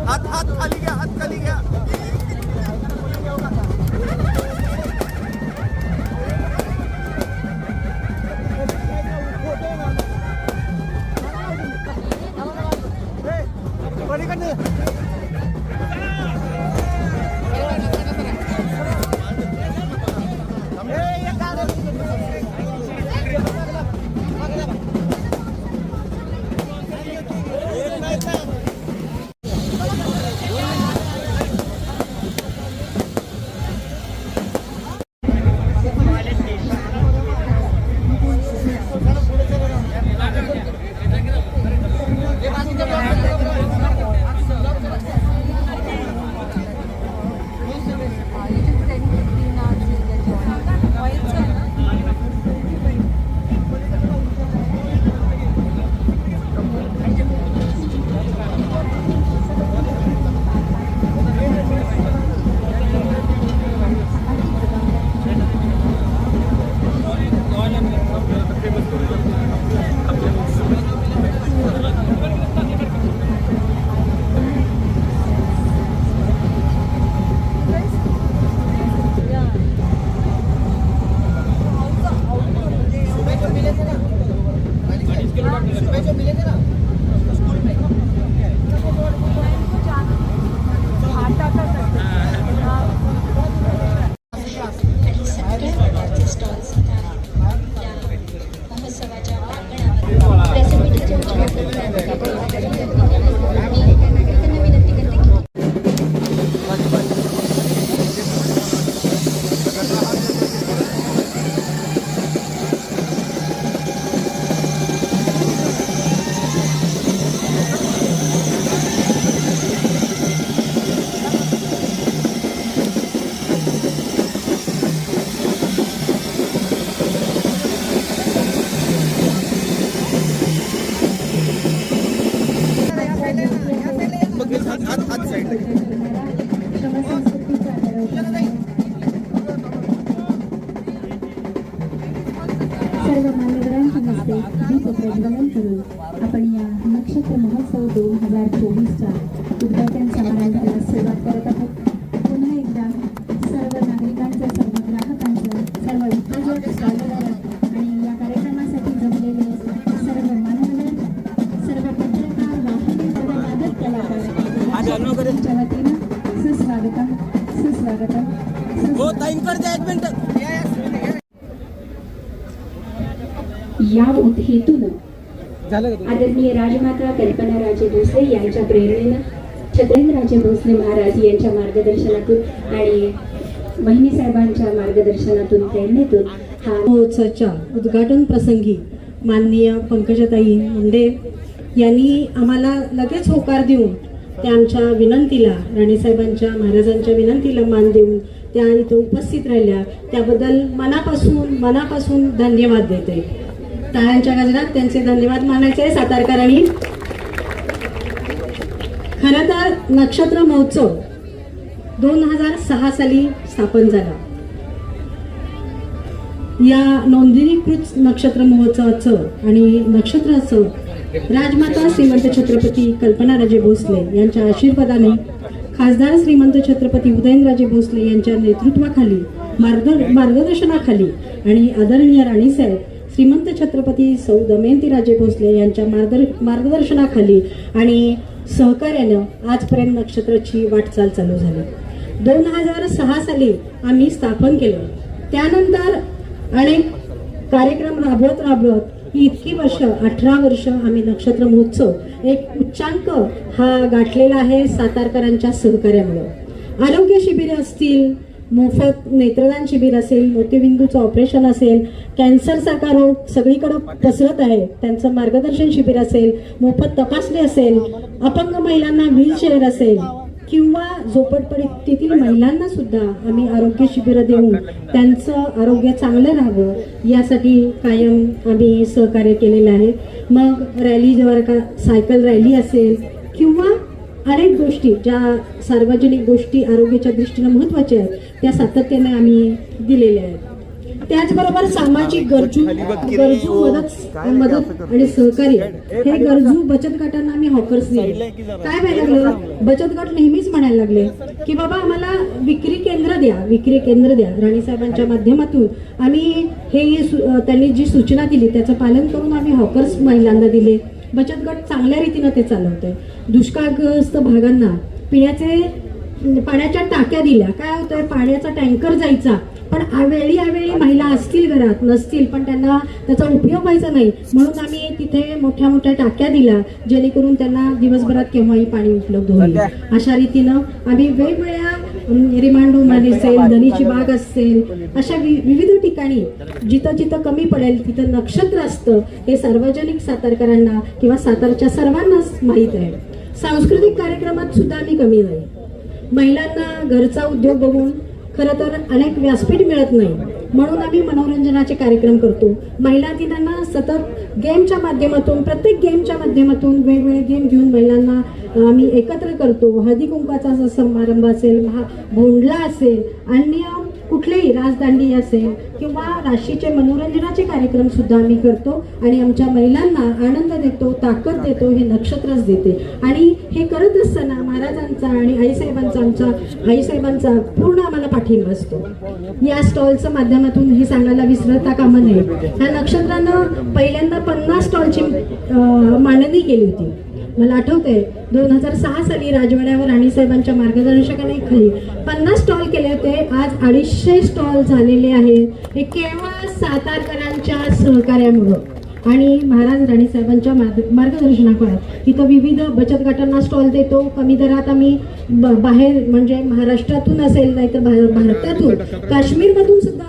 हात खाली घ्या, हात खाली घ्या. सर्व मान्यवरांच्या हस्ते दीप प्रज्वलन करून आपण या नक्षत्र महोत्सव 2024च्या उद्घाटन समारंभाला सुरुवात करत आहोत. पुन्हा एकदा सर्व नागरिकांचं, सर्व ग्राहकांचं, सर्व उत्तेजक स्वागत आणि या कार्यक्रमासाठी जमलेले सर्व मान्यवर, सर्व पत्रकार, वाहिनी, सर्व नाटक कलाकार वतीनं सुस्वागतम सुस्वागतम. या हेतून आदरणीय राजमाता कल्पनाराजे भोसले यांच्या प्रेरणेनं छत्रपती भोसले महाराज यांच्या मार्गदर्शनातून आणि वहिनी साहेबांच्या मार्गदर्शनातून प्रेरणेतून हा महोत्सवाच्या उद्घाटन प्रसंगी माननीय पंकजाताई मुंडे यांनी आम्हाला लगेच होकार देऊन त्या आमच्या विनंतीला, राणीसाहेबांच्या महाराजांच्या विनंतीला मान देऊन त्या इथे उपस्थित राहिल्या. त्याबद्दल मनापासून धन्यवाद देते. टाळ्यांच्या गजरात त्यांचे धन्यवाद मानायचे. सातारकरांनी खरं तर नक्षत्र महोत्सव 2006 साली स्थापन झाला. या नोंदणीकृत नक्षत्र महोत्सवाचं आणि नक्षत्राचं राजमाता श्रीमंत छत्रपती कल्पनाराजे भोसले यांच्या आशीर्वादाने, खासदार श्रीमंत छत्रपती उदयनराजे भोसले यांच्या नेतृत्वाखाली, मार्गदर्शनाखाली आणि आदरणीय राणीसाहेब श्रीमंत छत्रपती सौ दमयंतीराजे भोसले यांच्या मार्गदर्शनाखाली आणि सहकार्यानं आजपर्यंत नक्षत्राची वाटचाल चालू झाली. 2006 साली आम्ही स्थापन केलं. त्यानंतर अनेक कार्यक्रम राबवत इतकी वर्ष, 18 वर्ष आम्ही नक्षत्र महोत्सव एक उच्चांक हा गाठलेला आहे सातारकरांच्या सहकार्यामुळे. आरोग्य शिबिरे असतील, मोफत नेत्रदान शिबिर असेल, मोतीबिंदूचं ऑपरेशन असेल, कॅन्सरसारखा रोग सगळीकडे पसरत आहे, त्यांचं मार्गदर्शन शिबिर असेल, मोफत तपासणी असेल, अपंग महिलांना व्हीलचेअर असेल, किंवा झोपडपट्टीतील महिलांना सुद्धा आम्ही आरोग्य शिबिरं देऊन त्यांचं आरोग्य चांगलं राहावं यासाठी कायम आम्ही सहकार्य केलेलं आहे. मग रॅली जर का सायकल रॅली असेल किंवा अनेक गोष्टी ज्या सार्वजनिक गोष्टी आरोग्याच्या दृष्टीने महत्त्वाच्या आहेत त्या सातत्याने आम्ही दिलेल्या आहेत. त्याचबरोबर सामाजिक गरजू मदत आणि सहकार्य हे गरजू बचत गटांना आम्ही हॉकर्स दिले. काय व्हायला लागलं, बचत गट नेहमीच म्हणायला लागले की बाबा आम्हाला विक्री केंद्र द्या. राणीसाहेबांच्या माध्यमातून आम्ही त्यांनी जी सूचना दिली त्याचं पालन करून आम्ही हॉकर्स महिलांना दिले. बचत गट चांगल्या रीतीनं ते चालवतंय. दुष्काळग्रस्त भागांना पाण्याच्या टाक्या दिल्या. काय होतंय, पाण्याचा टँकर जायचा पण अवेळी महिला असतील घरात नसतील पण त्यांना त्याचा उपयोग व्हायचा नाही म्हणून आम्ही तिथे मोठ्या मोठ्या टाक्या दिल्या जेणेकरून त्यांना दिवसभरात केव्हाही पाणी उपलब्ध होईल. अशा रीतीनं आम्ही वेगवेगळ्या रिमांड होम असेल, धनीची बाग असेल, अशा विविध ठिकाणी जिथं जिथं कमी पडेल तिथं नक्षत्र असतं हे सार्वजनिक सातारकरांना किंवा सातारच्या सर्वांनाच माहीत आहे. सांस्कृतिक कार्यक्रमात सुद्धा आम्ही कमी नाही. महिलांना घरचा उद्योग बघून खरं तर अनेक व्यासपीठ मिळत नाही म्हणून आम्ही मनोरंजनाचे कार्यक्रम करतो. महिला दिनांना सतत गेमच्या माध्यमातून प्रत्येक गेमच्या माध्यमातून वेगवेगळे गेम घेऊन महिलांना आम्ही एकत्र करतो. हळदी कुंकवाचा समारंभ असेल, भोंडला असेल, अन्य कुठलेही राजदांडी असेल किंवा राशीचे मनोरंजनाचे कार्यक्रम सुद्धा आम्ही करतो आणि आमच्या महिलांना आनंद देतो, ताकद देतो, हे नक्षत्रच देते. आणि हे करत असताना महाराजांचा आणि आईसाहेबांचा पूर्ण आम्हाला पाठिंबा असतो. या स्टॉलच्या माध्यमातून हे सांगायला विसरता कामा नये. ह्या नक्षत्रानं पहिल्यांदा 50 स्टॉलची मांडणी केली होती. मला आठवतंय 2006 साली राजवाड्यावर राणीसाहेबांच्या मार्गदर्शनाखाली 50 स्टॉल केले होते. आज 250 स्टॉल झालेले आहेत. हे केवळ सातारकरांच्या सहकार्यामुळं आणि महाराज राणीसाहेबांच्या मार्गदर्शनाखाली. इथं विविध बचत गटांना स्टॉल देतो. कमी दरात आम्ही बाहेर म्हणजे महाराष्ट्रातून असेल नाहीतर भारतातून काश्मीरमधून सुद्धा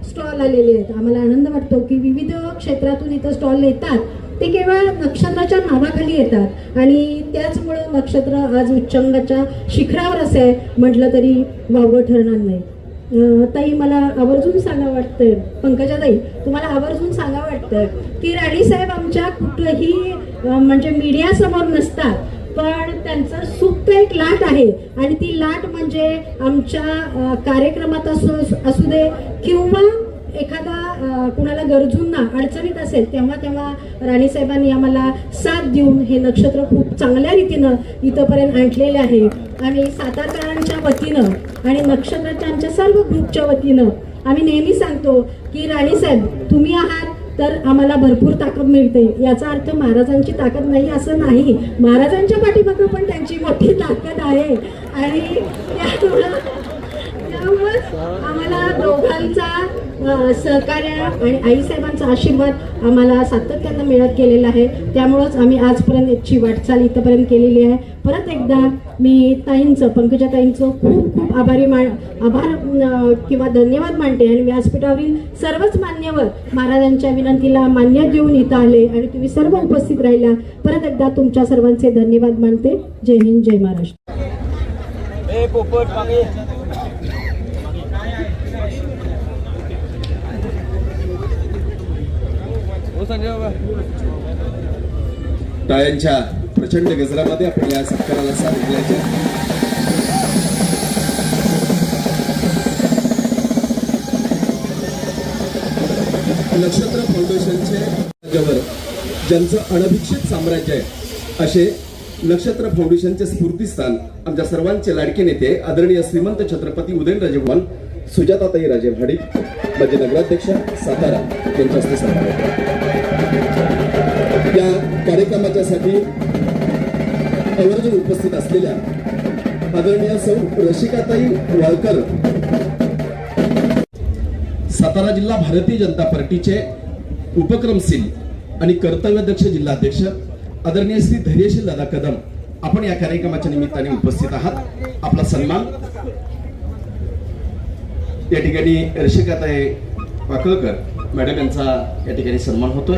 स्टॉल आलेले आहेत. आम्हाला आनंद वाटतो की विविध क्षेत्रातून इथं स्टॉल येतात. ते केवळ नक्षत्राच्या नावाखाली येतात आणि त्याचमुळं नक्षत्र आज उच्चांगाच्या शिखरावर असे म्हटलं तरी वावगं ठरणार नाही. ताई मला आवर्जून सांगा वाटतंय, पंकजा ताई तुम्हाला आवर्जून सांगा वाटतंय की राणीसाहेब आमच्या कुठलंही म्हणजे मीडिया समोर नसतात पण त्यांचं सुप्त एक लाट आहे आणि ती लाट म्हणजे आमच्या कार्यक्रमात असू दे किंवा एखादा कुणाला गरजूंना अडचणीत असेल तेव्हा राणीसाहेबांनी आम्हाला साथ देऊन हे नक्षत्र खूप चांगल्या रीतीनं इथंपर्यंत आणलेले आहे. आम्ही सातारकरांच्या वतीनं आणि नक्षत्राच्या आमच्या सर्व ग्रुपच्या वतीनं आम्ही नेहमी सांगतो की राणीसाहेब तुम्ही आहात तर आम्हाला भरपूर ताकद मिळते. याचा अर्थ महाराजांची ताकद नाही असं नाही. महाराजांच्या पाठीमागं पण त्यांची मोठी ताकद आहे आणि आम्हाला दोघांचा सहकार्य आणि आईसाहेबांचा आशीर्वाद आम्हाला सातत्यानं मिळत गेलेला आहे. त्यामुळंच आम्ही आजपर्यंतची वाटचाल इथंपर्यंत केलेली आहे. परत एकदा मी पंकजा ताईंचं खूप खूप आभार किंवा धन्यवाद मानते आणि व्यासपीठावरील सर्वच मान्यवर महाराजांच्या विनंतीला मान्य देऊन इथं आले आणि तुम्ही सर्व उपस्थित राहिला. परत एकदा तुमच्या सर्वांचे धन्यवाद मानते. जय हिंद, जय महाराष्ट्र. टाळ्यांच्या प्रचंड गजरामध्ये आपण या सत्काराला साथ दिल्याचे नक्षत्र फाउंडेशनचे ज्यांचं अनभिक्षित साम्राज्य आहे असे नक्षत्र फाउंडेशनचे स्फूर्तीस्थान आमच्या सर्वांचे लाडके नेते आदरणीय श्रीमंत छत्रपती उदयनराजे भगवान सुजाताताई राजे भाडिक माजी नगराध्यक्ष सातारा यांच्या हस्ते सन्मान. या कार्यक्रमाच्या साठी आवर्जून उपस्थित असलेल्या आदरणीय सौ रसिकाताई वाळकर सातारा जिल्हा भारतीय जनता पार्टीचे उपक्रमशील आणि कर्तव्यदक्ष जिल्हाध्यक्ष आदरणीय श्री धैर्यशील दादा कदम आपण या कार्यक्रमाच्या निमित्ताने उपस्थित आहात. आपला सन्मान या ठिकाणी रसिकाताई वाकळकर मॅडम यांचा या ठिकाणी सन्मान होतोय.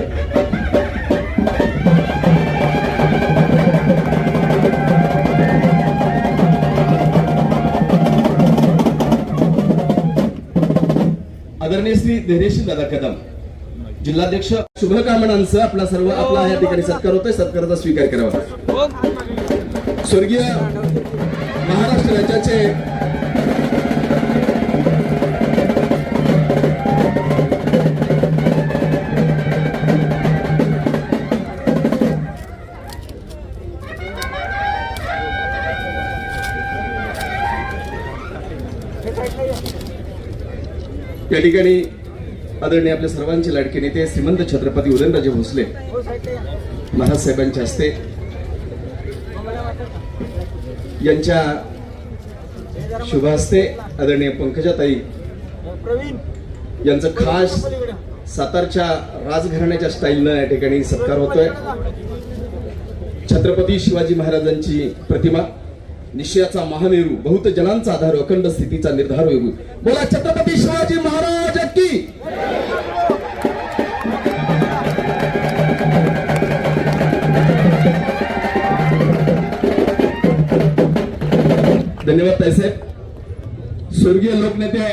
आदरणीय श्री धैर्यशील दादा कदम जिल्हाध्यक्ष शुभकामनांसह आपला या ठिकाणी सत्कार होतोय. सत्काराचा स्वीकार करावा. स्वर्गीय महाराष्ट्र राज्याचे या ठिकाणी आदरणीय आपल्या सर्वांचे लाडके नेते श्रीमंत छत्रपती उदयनराजे भोसले महाराज साहेबांच्या हस्ते यांच्या शुभ हस्ते आदरणीय पंकजाताई यांचं खास सातारच्या राजघराण्याच्या स्टाईलनं या ठिकाणी सत्कार होतोय. छत्रपती शिवाजी महाराजांची प्रतिमा निश्चयाचा महामेरू बहुत जनांचा आधार अखंड स्थितीचा निर्धार होईल. बोला छत्रपती शिवाजी महाराज की. धन्यवाद ताईसाहेब. स्वर्गीय लोकनेते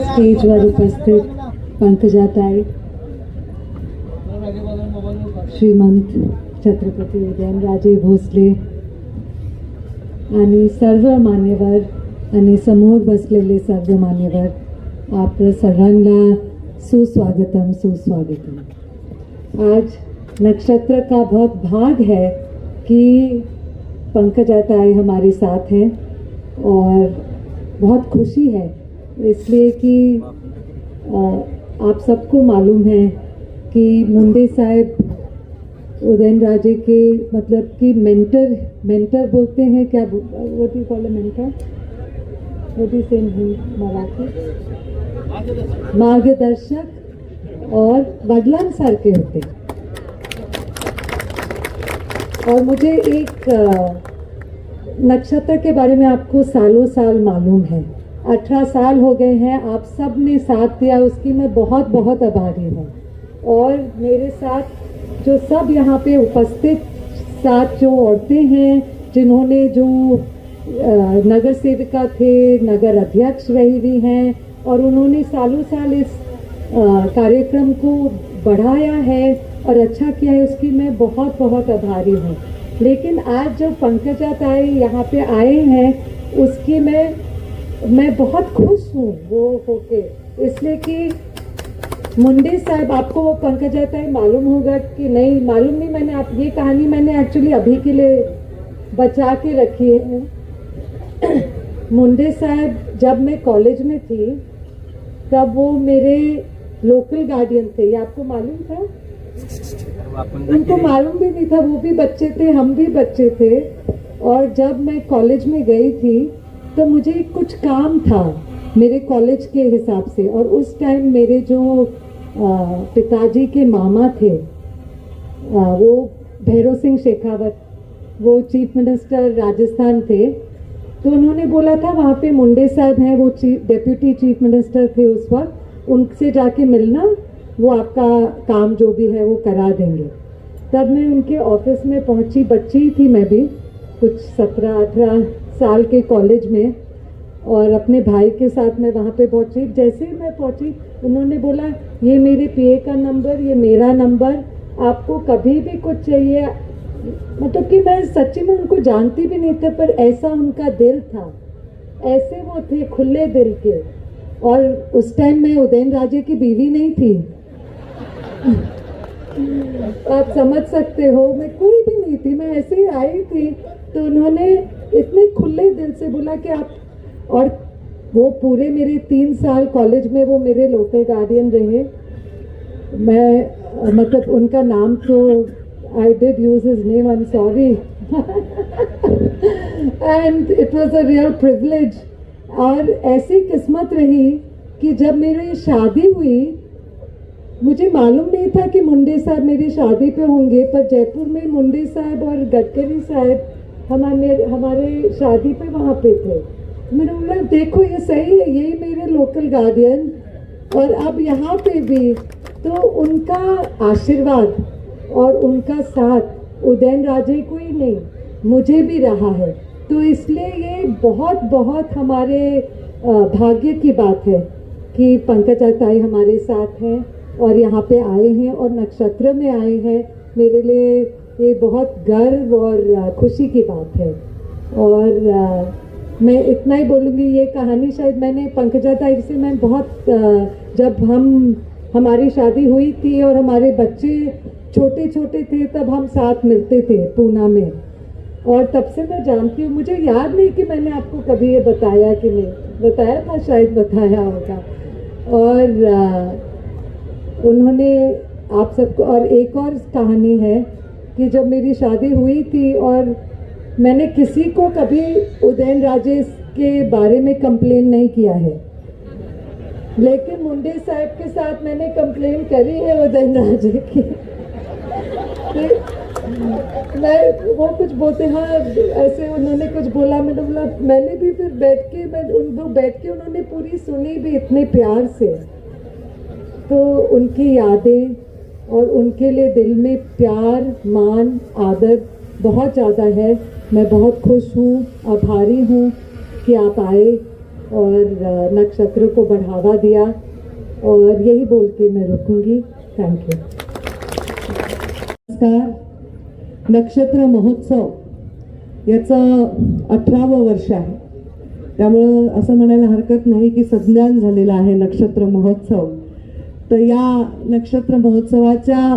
स्टेजवर उपस्थित पंकजाताई, श्रीमंत छत्रपती उदयनराजे भोसले आणि सर्व मान्यवर आणि समोर बसलेले सर्व मान्यवर, आप सर्वांना सुस्वागतम सुस्वागतम. आज नक्षत्र का बहुत भाग है कि पंकजाताई हमारे साथ हैं और बहुत खुशी है इसलिए कि आप सबको मालूम है कि मुंडे साहब उदयनराजे के मतलब कि मेंटर बोलते हैं. क्या what do you call a mentor? What is in Marathi? मार्गदर्शक और वडिलांसारखे होते. और मुझे एक नक्षत्र के बारे में आपको सालों साल मालूम है. 18 साल हो गए हैं. आप सब ने साथ दिया, उसकी मैं बहुत बहुत आभारी हूँ. और मेरे साथ जो सब यहाँ पे उपस्थित साथ जो औरतें हैं जिन्होंने जो नगर सेविका थे, नगर अध्यक्ष रही हुई हैं और उन्होंने सालों साल इस कार्यक्रम को बढ़ाया है और अच्छा किया है, उसकी मैं बहुत बहुत आभारी हूँ. लेकिन आज जो पंकजाताई यहाँ पे आए हैं उसकी मैं बहुत खुश हूँ वो होके, इसलिए कि मुंडे साहब, आपको वो पंकजाताई मालूम होगा कि नहीं मालूम नहीं, मैंने आप ये कहानी मैंने एक्चुअली अभी के लिए बचा के रखी है. मुंडे साहब जब मैं कॉलेज में थी तब वो मेरे लोकल गार्डियन थे. ये आपको मालूम था? उनको मालूम भी नहीं था. वो भी बच्चे थे, हम भी बच्चे थे. और जब मैं कॉलेज में गई थी तो मुझे कुछ काम था मेरे कॉलेज के हिसाब से. और उस टाइम मेरे जो पिताजी के मामा थे वो भैरव सिंह शेखावत, वो चीफ मिनिस्टर राजस्थान थे. तो उन्होंने बोला था वहाँ पे मुंडे साहब हैं, वो डेप्यूटी चीफ मिनिस्टर थे उस वक्त, उनसे जाके मिलना, वो आपका काम जो भी है वो करा देंगे. तब मैं उनके ऑफिस में पहुँची. बच्ची थी मैं भी, कुछ 17-18 साल के कॉलेज में, और अपने भाई के साथ मैं वहाँ पे पहुँची. जैसे ही मैं पहुँची उन्होंने बोला ये मेरे पीए का नंबर, ये मेरा नंबर, आपको कभी भी कुछ चाहिए. मतलब कि मैं सच्ची में उनको जानती भी नहीं था, पर ऐसा उनका दिल था, ऐसे वो थे खुले दिल के. और उस टाइम मैं उदयनराजे की बीवी नहीं थी. आप समझ सकते हो, मैं कोई भी नहीं थी, मैं ऐसे ही आई थी. तो उन्होंने इतने खुले दिल से बोला कि आप, और वो पूरे मेरे 3 साल कॉलेज में वो मेरे लोकल गार्डियन रहे. मैं मतलब उनका नाम तो I did use his name, I'm sorry. And it was a real privilege. और ऐसी किस्मत रही कि जब मेरी शादी हुई, मुझे मालूम नहीं था कि मुंडे साहब मेरी शादी पे होंगे, पर जयपुर में मुंडे साहब और गडकरी साहब हमारे शादी पे वहाँ पे थे. मैंने बोला देखो ये सही है, यही मेरे लोकल गार्डियन. और अब यहाँ पे भी तो उनका आशीर्वाद और उनका साथ उदयन राजे को ही नहीं, मुझे भी रहा है। तो इसलिए ये बहुत बहुत हमारे भाग्य की बात है कि पंकजा ताई हमारे साथ हैं और यहाँ पे आए हैं और नक्षत्र में आए हैं। मेरे लिए ये बहुत गर्व और खुशी की बात है। और मैं इतना ही बोलूँगी, ये कहानी शायद मैंने पंकजा ताई से मैं बहुत जब हमारी शादी हुई थी और हमारे बच्चे छोटे छोटे थे तब हम साथ मिलते थे पूना में, और तब से मैं जानती हूँ। मुझे याद नहीं कि मैंने आपको कभी ये बताया कि नहीं, बताया था, शायद बताया होगा। और उन्होंने आप सबको, और एक और कहानी है कि जब मेरी शादी हुई थी और मैंने किसी को कभी उदयन राजे के बारे में कंप्लेन नहीं किया है, लेकिन मुंडे साहब के साथ मैंने कंप्लेन करी है उदयन राजे की। मैं वो कुछ बोलते, हाँ ऐसे उन्होंने कुछ बोला, मैंने बोला, मैंने भी फिर बैठ के उन्होंने पूरी सुनी भी इतने प्यार से। तो उनकी यादें और उनके लिए दिल में प्यार, मान, आदर बहुत ज़्यादा है। मैं बहुत खुश हूँ, आभारी हूँ कि आप आए और नक्षत्र को बढ़ावा दिया, और यही बोल के मैं रुकूंगी। Thank you. नमस्कार। नक्षत्र महोत्सव याचं 18वं वर्ष आहे, त्यामुळं असं म्हणायला हरकत नाही की संज्ञान झालेला आहे नक्षत्र महोत्सव। तर या नक्षत्र महोत्सवाच्या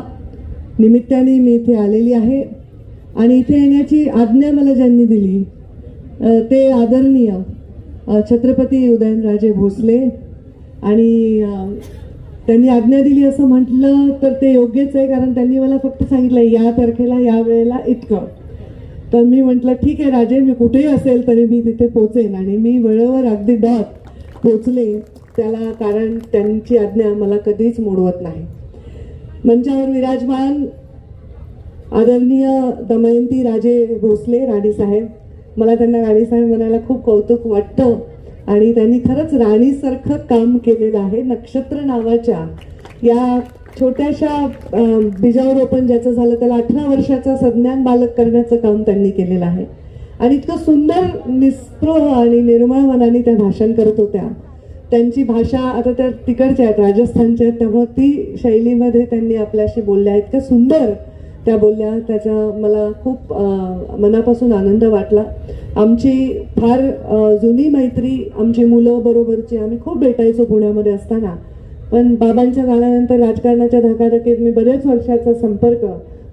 निमित्ताने मी इथे आलेली आहे आणि इथे येण्याची आज्ञा मला ज्यांनी दिली ते आदरणीय छत्रपती उदयनराजे भोसले, आणि त्यांनी आज्ञा दिली असं म्हटलं तर ते योग्यच आहे, कारण त्यांनी मला फक्त सांगितलं या तारखेला या वेळेला इतकं। तर मी म्हटलं ठीक आहे राजे, मी कुठेही असेल तरी मी तिथे पोचेन, आणि मी वेळेवर अगदी डॉट पोचले त्याला, कारण त्यांची आज्ञा मला कधीच मोडवत नाही। मंचावर विराजमान आदरणीय दमयंती राजे भोसले राणीसाहेब, मला त्यांना राणीसाहेब म्हणायला खूप कौतुक वाटतं, आणि त्यांनी खरंच राणीसारखं काम केलेलं आहे। नक्षत्र नावाच्या या छोट्याशा बीजारोपण ज्याचं झालं त्याला 18 वर्षाचा संज्ञान बालक करण्याचं काम त्यांनी केलेलं आहे, आणि इतकं सुंदर निस्पृह आणि निर्मळ मनाने त्या भाषण करत होत्या। त्यांची भाषा आता त्या तिकडच्या आहेत, राजस्थानच्या आहेत, त्यामुळे ती शैलीमध्ये त्यांनी आपल्याशी बोलल्या, इतकं सुंदर त्या बोलल्या, त्याचा मला खूप मनापासून आनंद वाटला। आमची फार जुनी मैत्री, आमची मुलं बरोबरची, आम्ही खूप भेटायचो पुण्यामध्ये असताना, पण बाबांच्या काळानंतर राजकारणाच्या धकाधकीत मी बरेच वर्षाचा संपर्क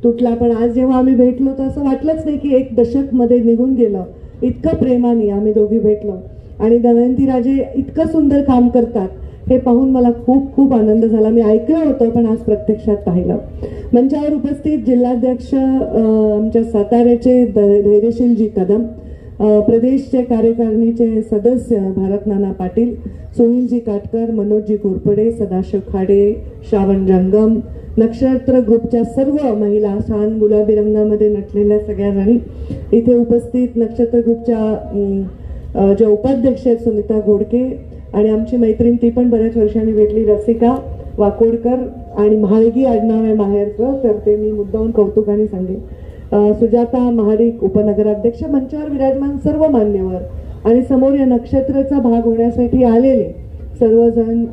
तुटला। पण आज जेव्हा आम्ही भेटलो तर असं वाटलंच नाही की 1 दशक मध्ये निघून गेलं, इतकं प्रेमाने आम्ही दोघी भेटलो, आणि दमयंती राजे इतकं सुंदर काम करतात हे पाहून मला खूप खूप आनंद झाला। मी ऐकलं होतं पण आज प्रत्यक्षात पाहिलं। मंचावर उपस्थित जिल्हाध्यक्ष आमच्या साताऱ्याचे धैर्यशीलजी कदम, प्रदेशचे कार्यकारिणीचे सदस्य भारत नाना पाटील, सुनीलजी काटकर, मनोजजी कोरपडे, सदाशिव खाडे, श्रावण जंगम, नक्षत्र ग्रुपच्या सर्व महिला, छान गुलाबी रंगामध्ये नटलेल्या सगळ्या जणी इथे उपस्थित, नक्षत्र ग्रुपच्या ज्या उपाध्यक्ष आहेत सुनीता घोडके, आणि आमची मैत्रीण ती पण बऱ्याच वर्षांनी भेटली रसिका वाकोडकर, आणि म्हाळगी आडनाव आहे माहेरचं, तर ते मी मुद्दाहून कौतुकाने सांगेन, सुजाता महाडिक उपनगराध्यक्ष, मंचावर विराजमान सर्व मान्यवर, आणि समोर या नक्षत्राचा भाग होण्यासाठी आलेले सर्वजण,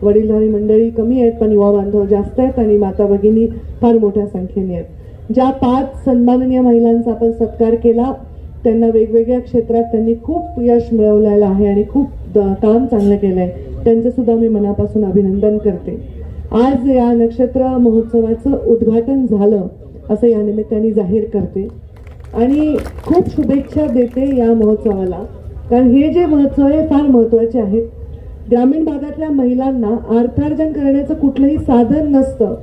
वडीलधारी मंडळी कमी आहेत पण युवा बांधव जास्त आहेत, आणि माता भगिनी फार मोठ्या संख्येने आहेत। ज्या 5 सन्माननीय महिलांचा आपण सत्कार केला त्यांना वेगवेगळ्या क्षेत्रात त्यांनी खूप यश मिळवलेलं आहे आणि खूप काम चांगलं केलंय, त्यांचं सुद्धा मी मनापासून अभिनंदन करते। आज या नक्षत्र महोत्सवाचं उद्घाटन झालं असं या निमित्ताने जाहीर करते, आणि खूप शुभेच्छा देते या महोत्सवाला, कारण हे जे महोत्सव आहे फार महत्त्वाचे आहेत। ग्रामीण भागातल्या महिलांना अर्थार्जन करण्याचं कुठलंही साधन नसतं,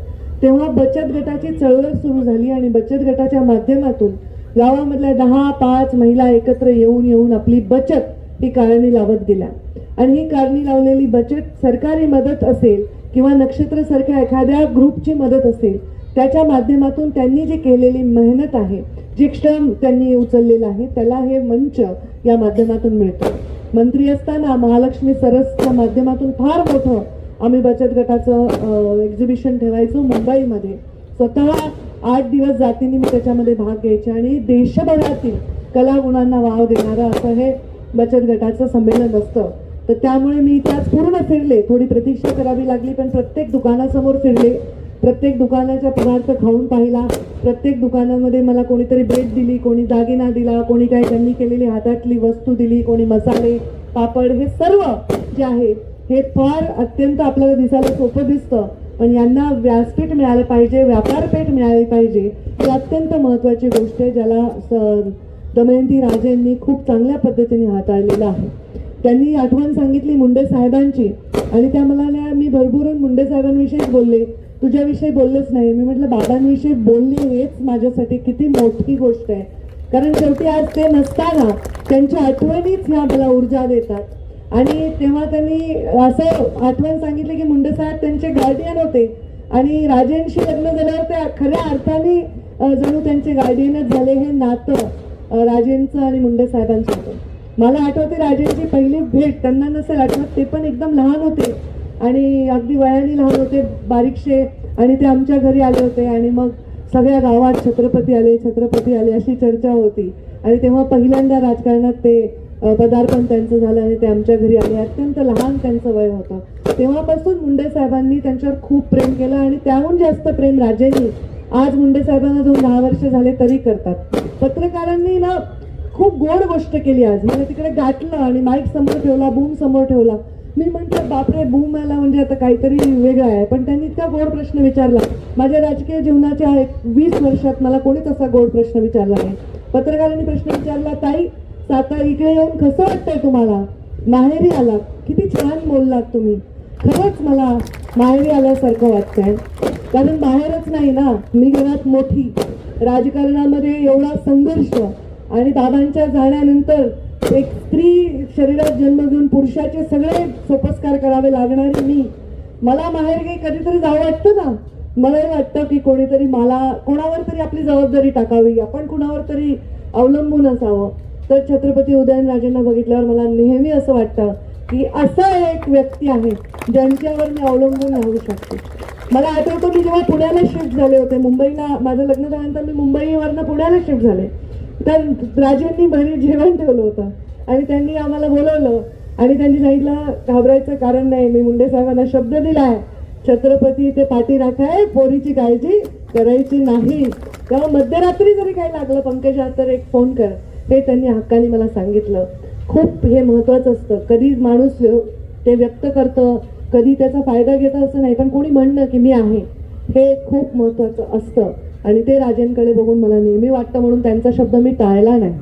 तेव्हा बचत गटाची चळवळ सुरू झाली, आणि बचत गटाच्या माध्यमातून गावामधल्या 10-5 महिला एकत्र येऊन आपली बचत ही कारणी लावत गेल्या, आणि ही कारणी लावलेली बचत सरकारी मदत असेल किंवा नक्षत्र सारख्या एखाद्या ग्रुपची मदत असेल, त्याच्या माध्यमातून त्यांनी जी केलेली मेहनत आहे, जे श्रम त्यांनी उचललेलं आहे, त्याला हे मंच या माध्यमातून मिळतं। मंत्री असताना महालक्ष्मी सरसच्या माध्यमातून फार मोठं आम्ही बचत गटाचं एक्झिबिशन ठेवायचो मुंबईमध्ये, स्वतः 8 दिवस जातीने मी त्याच्यामध्ये भाग घ्यायचे आणि देशभरातील कलागुणांना वाव देणारं असं हे बचत गटाचं संमेलन असतं. तर त्यामुळे मी त्याच पूर्ण फिरले, थोडी प्रतीक्षा करावी लागली, पण प्रत्येक दुकानासमोर फिरले, प्रत्येक दुकानाचा पदार्थ खाऊन पाहिला, प्रत्येक दुकानामध्ये मला कोणीतरी भेट दिली, कोणी दागिना दिला, कोणी काही त्यांनी केलेली हातातली वस्तू दिली, कोणी मसाले पापड, हे सर्व जे आहे हे फार अत्यंत आपल्याला दिसायला सोपं दिसतं, पण यांना व्यासपीठ मिळालं पाहिजे, व्यापारपेठ मिळाली पाहिजे, ही अत्यंत महत्त्वाची गोष्ट आहे, ज्याला दमयंती राजेंनी खूप चांगल्या पद्धतीने हाताळलेलं आहे. त्यांनी आठवण सांगितली मुंडे साहेबांची आणि त्या म्हणाल्या मी भरभरून मुंडे साहेबांविषयीच बोलले, तुझ्याविषयी बोललेच नाही. मी म्हटलं बाबांविषयी बोलणे हेच माझ्यासाठी किती मोठी गोष्ट आहे, कारण शेवटी आज ते नसताना त्यांच्या आठवणीच ह्या मला ऊर्जा देतात. आणि तेव्हा त्यांनी असं आठवण सांगितली की मुंडे साहेब त्यांचे गार्डियन होते आणि राजेंशी लग्न झाल्यावर ते खऱ्या अर्थाने जणू त्यांचे गार्डियनच झाले. हे नातं राजेंचं आणि मुंडे साहेबांचं होतं. मला आठवते राजेंची पहिली भेट, त्यांना नसेल आठवत, ते पण एकदम लहान होते आणि अगदी वयाने लहान होते, बारीकशे, आणि ते आमच्या घरी आले होते आणि मग सगळ्या गावात छत्रपती आले अशी चर्चा होती. आणि तेव्हा पहिल्यांदा राजकारणात ते पदार्पण त्यांचं झालं आणि ते आमच्या घरी आले. अत्यंत लहान त्यांचं वय होतं. तेव्हापासून मुंडे साहेबांनी त्यांच्यावर खूप प्रेम केलं आणि त्याहून जास्त प्रेम राजेंनी आज मुंडे साहेबांना 10 वर्ष झाले तरी करतात. पत्रकारांनी ना खूप गोड गोष्ट केली. आज मला तिकडे गाठलं आणि माईक समोर ठेवला, बूम समोर ठेवला. मी म्हटलं बापरे, बूम आला म्हणजे आता काहीतरी वेगळं आहे, पण त्यांनी इतका गोड प्रश्न विचारला. माझ्या राजकीय जीवनाच्या 20 वर्षात मला कोणीच असा गोड प्रश्न विचारला नाही. पत्रकारांनी प्रश्न विचारला, ताई सातारा इकडे येऊन कसं वाटतंय तुम्हाला, माहेरी आलात, किती छान बोललात तुम्ही. खरंच मला माहेरी आल्यासारखं वाटतंय, कारण बाहेरच नाही ना, मी घरात मोठी, राजकारणामध्ये एवढा संघर्ष आणि बाबांच्या जाण्यानंतर एक स्त्री शरीरात जन्म घेऊन पुरुषाचे सगळे सोपस्कार करावे लागणारी मी, मला माहेर काही कधीतरी जावं वाटतं ना. मलाही वाटतं की कोणीतरी कोणावर तरी आपली जबाबदारी टाकावी, आपण कुणावर तरी अवलंबून असावं. तर छत्रपती उदयनराजेंना बघितल्यावर मला नेहमी असं वाटतं की असा एक व्यक्ती आहे ज्यांच्यावर मी अवलंबून राहू शकते. मला आठवतं मी जेव्हा पुण्याला शिफ्ट झाले होते, मुंबईला माझं लग्न झाल्यानंतर मी मुंबईवरनं पुण्याला शिफ्ट झाले, तर राजेंनी घरी जेवण ठेवलं होतं आणि त्यांनी आम्हाला बोलवलं आणि त्यांनी सांगितलं घाबरायचं कारण नाही, मी मुंडे साहेबांना शब्द दिलाय, छत्रपती ते पाठी राखाय, पोरीची काळजी करायची नाही, तेव्हा मध्यरात्री जरी काही लागलं पंकजा तर एक फोन कर, हे त्यांनी हक्काने मला सांगितलं. खूप हे महत्वाचं असतं. कधी माणूस ते व्यक्त करतं, कधी त्याचा फायदा घेतं असं नाही, पण कोणी म्हणणं की मी आहे हे खूप महत्वाचं असतं आणि ते राजेंकडे बघून मला नेहमी वाटतं. म्हणून त्यांचा शब्द मी टाळला नाही,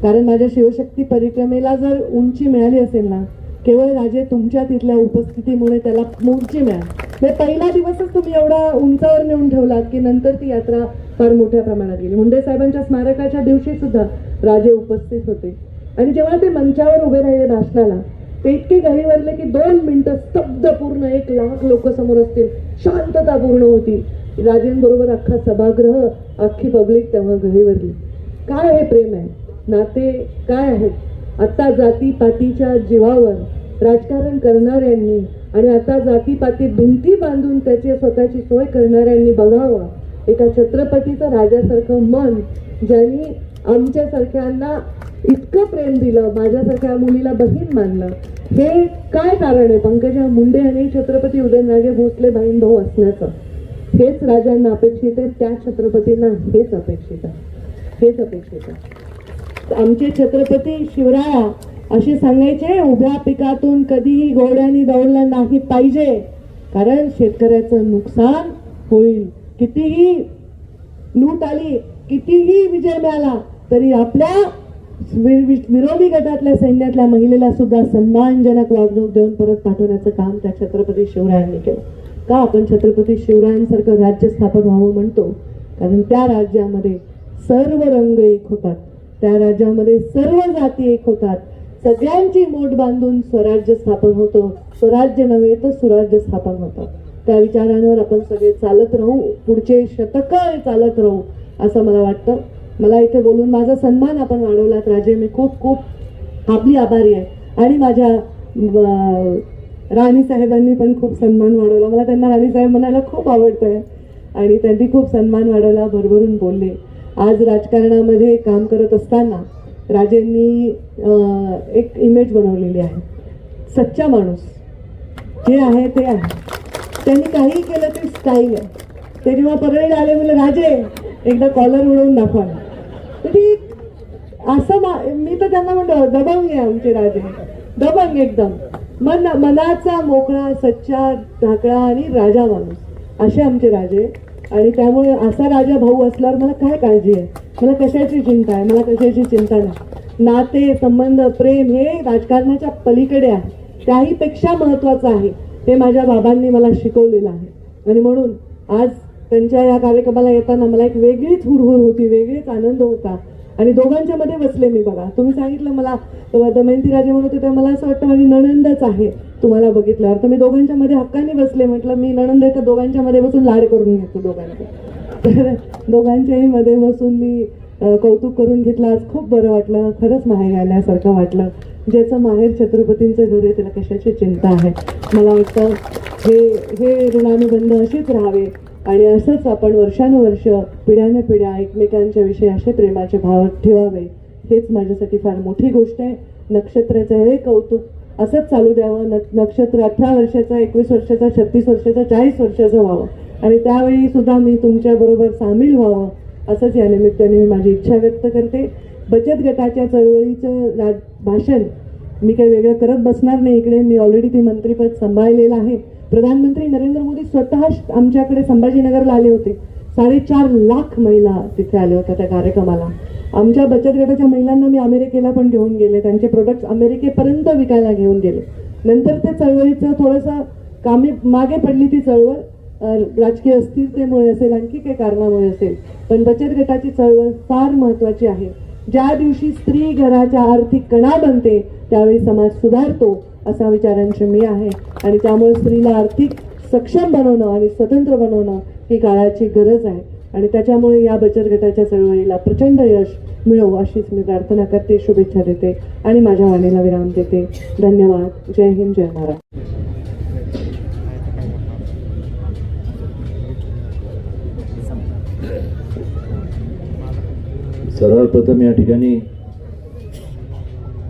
कारण माझ्या शिवशक्ती परिक्रमेला जर उंची मिळाली असेल ना, केवळ राजे तुमच्या तिथल्या उपस्थितीमुळे त्याला उंची मिळाली. पहिला दिवसच तुम्ही एवढा उंचावर नेऊन ठेवलात की नंतर ती यात्रा फार मोठ्या प्रमाणात गेली. मुंडे साहेबांच्या स्मारकाच्या दिवशी सुद्धा राजे उपस्थित होते आणि जेव्हा ते मंचावर उभे राहिले भाषणाला, ते इतके गहिवरले की 2 मिनिटं स्तब्ध, पूर्ण 1 लाख लोक समोर असतील, शांतता पूर्ण होती. राजेंबरोबर अख्खा सभागृह, अख्खी पब्लिक तेव्हा गहिवरली. काय हे प्रेम आहे, नाते काय आहेत. आता जातीपातीच्या जीवावर राजकारण करणाऱ्यांनी आणि आता जातीपाती भिंती बांधून त्याची स्वतःची सोय करणाऱ्यांनी बघावं एका छत्रपतीचं राजासारखं मन, ज्यांनी आमच्यासारख्यांना इतकं प्रेम दिलं, माझ्यासारख्या मुलीला बहीण मानलं. हे काय कारण आहे पंकजा मुंडे आणि छत्रपती उदयनराजे भोसले बहीण भाऊ असण्याचं? हेच राजांना अपेक्षित आहे, त्या छत्रपतींना हेच अपेक्षित आहे. आमचे छत्रपती शिवराया असे सांगायचे, उभ्या पिकातून कधीही घोड्यानी दौडलं नाही पाहिजे, कारण शेतकऱ्याचं नुकसान होईल. कितीही लूट आली, कितीही विजय मिळाला तरी आपल्या विरोधी गटातल्या सैन्यातल्या महिलेला सुद्धा सन्मानजनक वागणूक देऊन परत पाठवण्याचं काम त्या छत्रपती शिवरायांनी केलं. का आपण छत्रपती शिवरायांसारखं राज्य स्थापन व्हावं म्हणतो? कारण त्या राज्यामध्ये सर्व रंग एक होतात, त्या राज्यामध्ये सर्व जाती एक होतात, सगळ्यांची मोठ बांधून स्वराज्य स्थापन होतं. स्वराज्य नव्हे तर सुराज्य स्थापन होतं. त्या विचारांवर आपण सगळे चालत राहू, पुढचे शतक चालत राहू असं मला वाटतं. मला इथे बोलून माझा सन्मान आपण वाढवलात राजे, मी खूप खूप आपली आभारी आहे. आणि माझ्या राणी साहेबांनी पण खूप सन्मान वाढवला. मला त्यांना राणी साहेब म्हणायला खूप आवडतंय आणि त्यांनी खूप सन्मान वाढवला, भरभरून बोलले. आज राजकारणामध्ये काम करत असताना राजेंनी एक इमेज बनवलेली आहे, सच्चा माणूस जे आहे ते आहे. त्यांनी काही केलं ते स्टाईल आहे. ते जेव्हा परळीला आले म्हणलं राजे एकदा कॉलर उडवून दाखवा. ठीक असं मी तर त्यांना म्हणतो दबंग आहे आमचे राजे, दबंग एकदम मनाचा मोकळा, सच्चा, ढाकळा आणि राजा माणूस असे आमचे राजे. आणि त्यामुळे असा राजा भाऊ असल्यावर मला काय काळजी आहे, मला कशाची चिंता आहे, मला कशाची चिंता नाही. नाते संबंध प्रेम हे राजकारणाच्या पलीकडे आहे, त्याहीपेक्षा महत्त्वाचं आहे. ते माझ्या बाबांनी मला शिकवलेलं आहे. आणि म्हणून आज त्यांच्या या कार्यक्रमाला येताना मला एक वेगळीच हुरहुर होती, वेगळीच आनंद होता. आणि दोघांच्या मध्ये बसले मी. बघा तुम्ही सांगितलं मला दमयंती राजे म्हणत होते, मला असं वाटतं माझी नणंदच आहे तुम्हाला बघितल्यावर. तर मी दोघांच्या मध्ये हक्काने बसले. म्हटलं मी नणंद आहे तर दोघांच्या मध्ये बसून लाड करून घेतो दोघांचे. तर दोघांच्याही मध्ये बसून मी कौतुक करून घेतलं. आज खूप बरं वाटलं, खरंच माहेर आल्यासारखं वाटलं. ज्याचं माहेर छत्रपतींचं घर आहे त्याला कशाची चिंता आहे. मला वाटतं हे ऋणानुबंध असेच राहावे आणि असंच आपण वर्षानुवर्ष पिढ्यानपिढ्या एकमेकांच्या विषयी असे प्रेमाचे भाव ठेवावे. हेच माझ्यासाठी फार मोठी गोष्ट आहे. नक्षत्राचं हे कौतुक असंच चालू द्यावं. नक्षत्र 18 वर्षाचा, 21 वर्षाचा, 36 वर्षाचा, 40 वर्षाचं व्हावं आणि त्यावेळी सुद्धा मी तुमच्याबरोबर सामील व्हावं असंच या निमित्ताने मी माझी इच्छा व्यक्त करते. बचत गटाच्या चळवळीचं भाषण मी काही वेगळं करत बसणार नाही. इकडे मी ऑलरेडी ती मंत्रीपद सांभाळलेलं आहे. प्रधानमंत्री नरेंद्र मोदी स्वतः आमच्याकडे संभाजीनगरला आले होते. 4.5 लाख महिला तिथे आल्या होत्या त्या कार्यक्रमाला. आमच्या बचत गटाच्या महिलांना मी अमेरिकेला पण घेऊन गेले, त्यांचे प्रोडक्ट्स अमेरिकेपर्यंत विकायला घेऊन गेले. नंतर त्या चळवळीचं थोडंसं कामी मागे पडली ती चळवळ, राजकीय अस्थिरतेमुळे असेल, आणखी काही कारणामुळे असेल. पण बचत गटाची चळवळ फार महत्त्वाची आहे. ज्या दिवशी स्त्री घराच्या आर्थिक कणा बनते त्यावेळी समाज सुधारतो असा विचारांची मी आहे. आणि त्यामुळे स्त्रीला आर्थिक सक्षम बनवणं आणि स्वतंत्र बनवणं ही काळाची गरज आहे. आणि त्याच्यामुळे या बचत गटाच्या चळवळीला प्रचंड यश मिळो अशीच मी प्रार्थना करते, शुभेच्छा देते आणि माझ्या वाणीला विराम देते. धन्यवाद. जय हिंद, जय महाराष्ट्र. सर्वप्रथम या ठिकाणी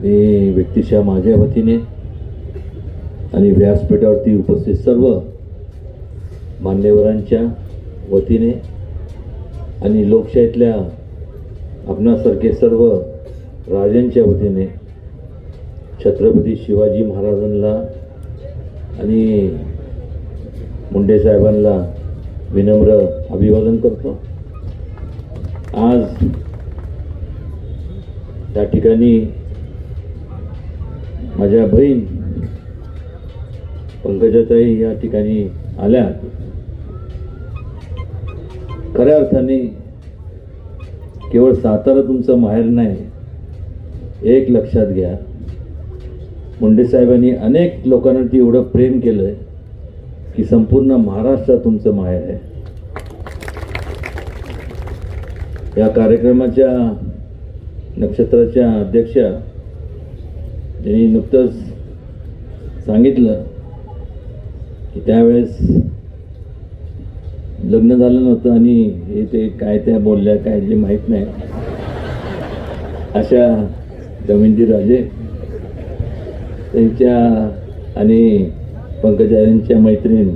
मी व्यक्तिशः माझ्या वतीने आणि व्यासपीठावरती उपस्थित सर्व मान्यवरांच्या वतीने आणि लोकशाहीतल्या आपणासारखे सर्व राजांच्या वतीने छत्रपती शिवाजी महाराजांना आणि मुंडे साहेबांना विनम्र अभिवादन करतो. आज त्या ठिकाणी माझ्या बहीण पंकजाताई या ठिकाणी आल्या. खऱ्या अर्थाने केवळ सातारा तुमचं माहेर नाही, एक लक्षात घ्या, मुंडे साहेबांनी अनेक लोकांवरती एवढं प्रेम केलंय की संपूर्ण महाराष्ट्र तुमचं माहेर आहे. या कार्यक्रमाच्या नक्षत्राच्या अध्यक्षा यांनी नुकतंच सांगितलं की त्यावेळेस लग्न झालं नव्हतं आणि हे ते काय त्या बोलल्या काय जे माहीत नाही अशा दमयंती राजे त्यांच्या आणि पंकजा मैत्रीण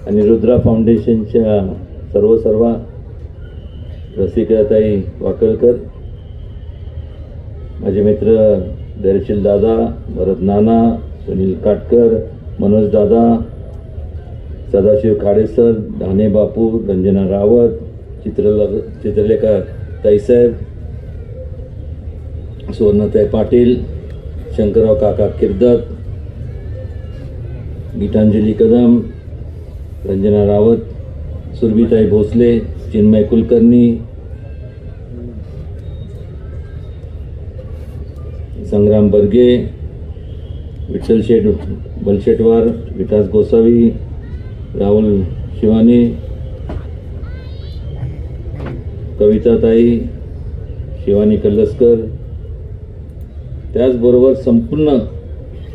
आणि रुद्रा फाउंडेशनच्या सर्व रसिकाताई वाकळकर, माझे मित्र धैर्यशील दादा, भरत नाना, सुनील काटकर, मनोज दादा, सदाशिव खाडेसर, धाने बापू, रंजना रावत, चित्रलेखा ताईसाहेब, सुवर्णताई पाटील, शंकरराव काका किर्दत, गीतांजली कदम, रंजना रावत, सुरभीताई भोसले, चिन्मय कुलकर्णी, संग्राम बर्गे, विठ्ठल शेठ बलशेटवार, विकास गोसावी, राहुल शिवानी, कविताताई, शिवानी कल्लस्कर, त्याचबरोबर संपूर्ण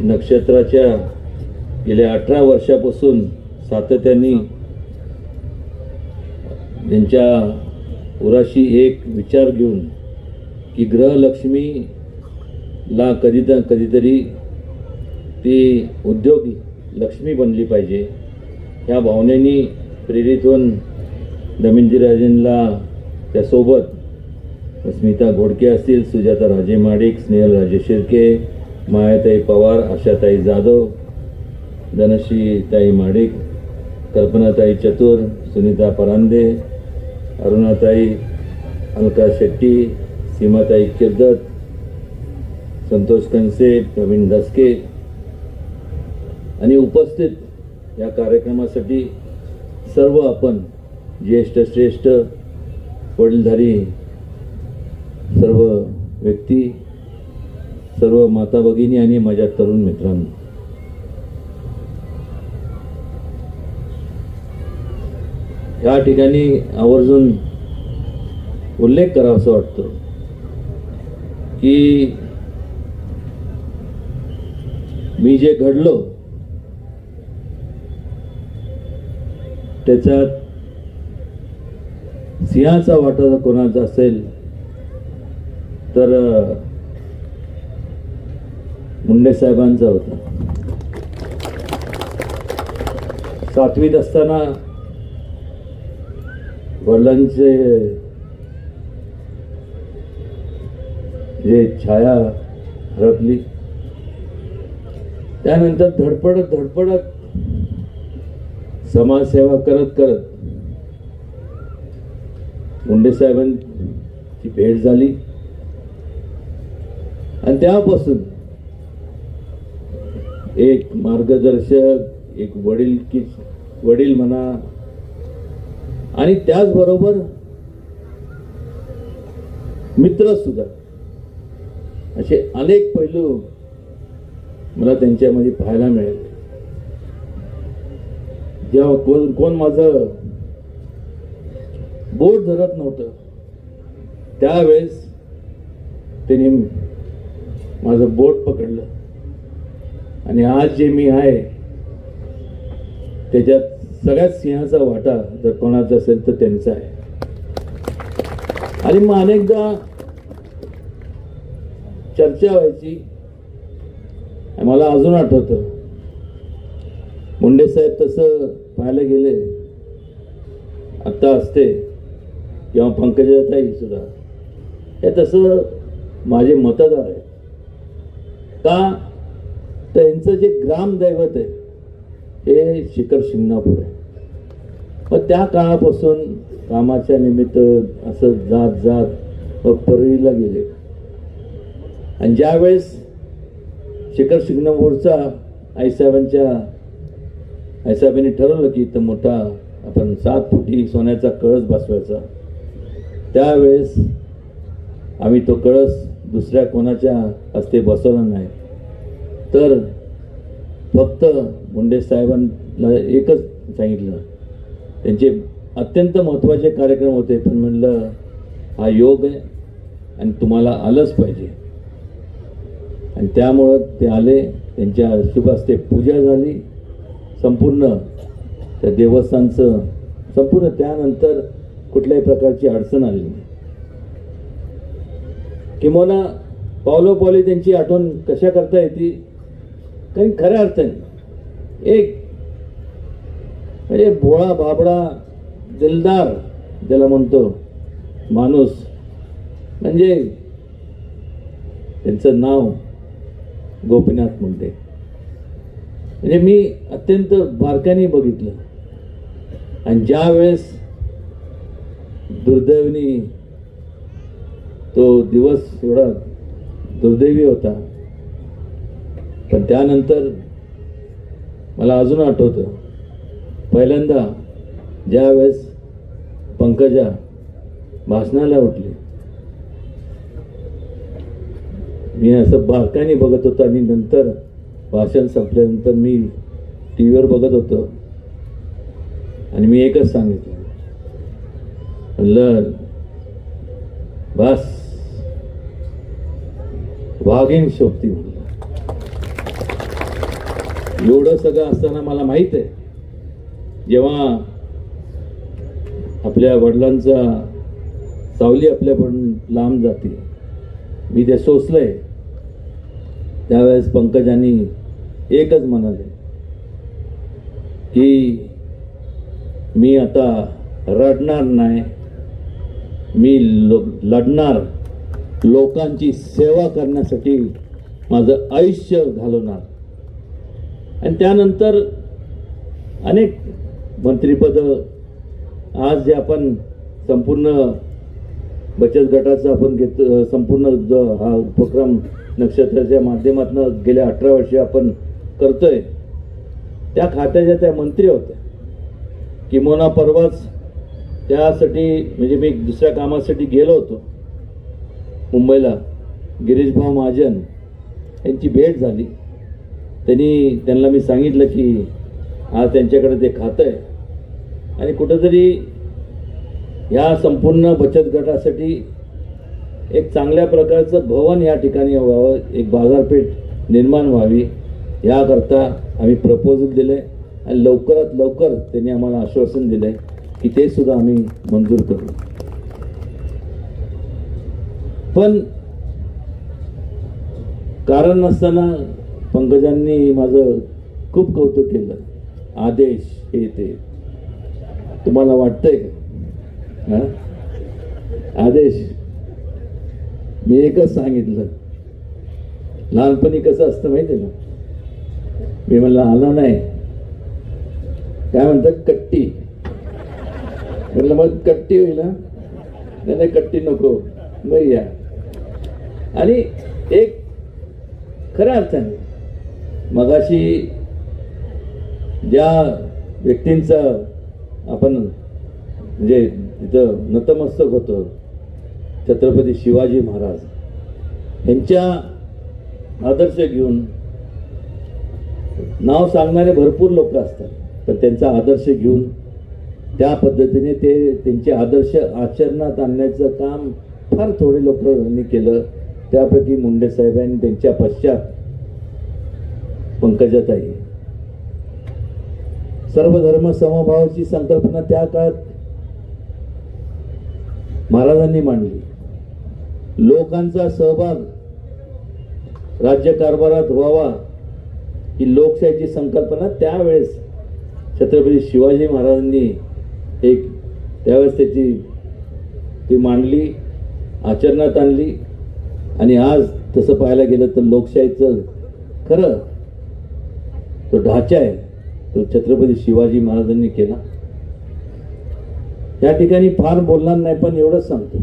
नक्षत्राच्या गेल्या 18 वर्षापासून सातत्याने त्यांच्या उराशी एक विचार घेऊन की गृहलक्ष्मीला कधीतरी ती उद्योग लक्ष्मी बनली पाहिजे, ह्या भावनेनी प्रेरित होऊन दमिंजीराजेंना त्यासोबत स्मिता घोडके असतील, सुजाता राजे माडिक, स्नेहल राजे शिर्के, मायाताई पवार, आशाताई जाधव, धनश्रीताई माडिक, कल्पनाताई चतुर, सुनीता परांदे, अरुणाताई अलका शेट्टी, सीमाताई किर्दत, संतोष कनसे, प्रवीण दसके आणि उपस्थित या कार्यक्रमासाठी सर्व आपण ज्येष्ठ श्रेष्ठ वडीलधारी सर्व व्यक्ती, सर्व माता भगिनी आणि माझ्या तरुण मित्रांनो, या ठिकाणी आवर्जून उल्लेख करावा असं वाटतं की मी जे घडलो त्याच्यात सिंहाचा वाटा कोणाचा असेल तर मुंडे साहेबांचा होता. 7वीत असताना वडिलांचे जे छाया हरपली, त्यानंतर धडपडत समाजसेवा करत मुंडे साहेबांची भेट झाली आणि त्यापासून एक मार्गदर्शक, एक वडील म्हणा आणि त्याचबरोबर मित्र सुद्धा, असे अनेक पैलू मला त्यांच्यामध्ये पाहायला मिळाले. जेव्हा कोण माझं बोट धरत नव्हतं त्यावेळेस त्यांनी माझं बोट पकडलं आणि आज जे मी आहे त्याच्यात सगळ्यात सिंहाचा वाटा जर कोणाचा असेल तर त्यांचा आहे. आणि मग अनेकदा चर्चा व्हायची. मला अजून आठवतं मुंडे साहेब तसं पाहायला गेले आता असते किंवा पंकजाताई सुद्धा हे तसं माझे मतदार आहे का, त्यांचं जे ग्रामदैवत आहे हे शिखर शिंगणापूर आहे. मग त्या काळापासून कामाच्या निमित्त असं जात मग परळीला गेले आणि ज्यावेळेस शिखर शिंगणापूरचा आईसाहेबांनी ठरवलं की इथं मोठा आपण 7 फुटी सोन्याचा कळस बसवायचा, त्यावेळेस आम्ही तो कळस दुसऱ्या कोणाच्या हस्ते बसवला नाही, तर फक्त मुंडे साहेबांना एकच सांगितलं. त्यांचे अत्यंत महत्त्वाचे कार्यक्रम होते, पण म्हणलं हा योग आहे आणि तुम्हाला आलंच पाहिजे. आणि त्यामुळं ते आले. त्यांच्या शुभ हस्ते पूजा झाली संपूर्ण त्या देवस्थानचं संपूर्ण. त्यानंतर कुठल्याही प्रकारची अडचण आली नाही. किंवा पावलोपावली त्यांची आठवण कशा करता येते, काही खऱ्या अर्थाने एक म्हणजे भोळा बाबडा दिलदार ज्याला म्हणतो माणूस, म्हणजे त्यांचं नाव गोपीनाथ मुंडे. म्हणजे मी अत्यंत बारकाईने बघितलं आणि ज्या वेळेस दुर्दैवाने तो दिवस एवढा दुर्दैवी होता, पण त्यानंतर मला अजून आठवतं पहिल्यांदा ज्या वेळेस पंकजा भाषणाला उठली, मी असं बारकाईने बघत होतो आणि नंतर भाषण संपल्यानंतर मी टी व्हीवर बघत होतो आणि मी एकच सांगितलं, म्हणलं बस वाघीण शोभती. म्हणलं एवढं सगळं असताना मला माहित आहे जेव्हा आपल्या वडिलांचा सावली आपल्याकडून लांब जाते, मी ते सोसलंय. त्यावेळेस पंकजांनी एकच म्हणाले की मी आता रडणार नाही, मी लढणार, लोकांची सेवा करण्यासाठी माझं आयुष्य घालवणार. आणि त्यानंतर अनेक मंत्रिपद, आज जे आपण संपूर्ण बचत गटाचा आपण घेतो, संपूर्ण जो हा उपक्रम नक्षत्राच्या माध्यमातून गेल्या 18 वर्षे आपण करतोय, त्या खात्याच्या त्या मंत्री होत्या. किंवा परवाच त्यासाठी म्हणजे मी दुसऱ्या कामासाठी गेलो होतो मुंबईला, गिरीश भाऊ महाजन यांची भेट झाली. त्यांना मी सांगितलं की आज त्यांच्याकडे ते खातं आहे आणि कुठंतरी ह्या संपूर्ण बचत गटासाठी एक चांगल्या प्रकारचं भवन या ठिकाणी व्हावं, एक बाजारपेठ निर्माण व्हावी, याकरता आम्ही प्रपोजल दिलं आहे. आणि लवकरात लवकर त्यांनी आम्हाला आश्वासन दिलं आहे की ते सुद्धा आम्ही मंजूर करू. पण कारण नसताना पंकजांनी माझं खूप कौतुक केलं. आदेश हे ते तुम्हाला वाटतंय का? आदेश मी एकच सांगितलं. लहानपणी कसं असतं माहिती आहे ना, मी म्हणलं आला नाही, काय म्हणतात कट्टी, म्हणलं मग कट्टी होईल ना, नाही कट्टी नको, मग या. आणि एक खऱ्या अर्थाने मगाशी ज्या व्यक्तींचं आपण म्हणजे तिथं नतमस्तक होतं, छत्रपती शिवाजी महाराज यांच्या आदर्श घेऊन, नाव सांगणारे भरपूर लोक असतात, पण त्यांचा आदर्श घेऊन त्या पद्धतीने ते त्यांचे आदर्श आचरणात आणण्याचं काम फार थोडे लोकांनी केलं. त्यापैकी मुंडे साहेबांनी, त्यांच्या पश्चात पंकजाताई. सर्वधर्म समभावाची संकल्पना त्या काळात महाराजांनी मांडली. लोकांचा सहभाग राज्यकारभारात व्हावा ही लोकशाहीची संकल्पना त्यावेळेस छत्रपती शिवाजी महाराजांनी त्यावेळेस ती मांडली, आचरणात आणली. आणि आज तसं पाहायला गेलं तर लोकशाहीचं खरं तो ढाचा आहे तो छत्रपती शिवाजी महाराजांनी केला. या ठिकाणी फार बोलणार नाही, पण एवढंच सांगतो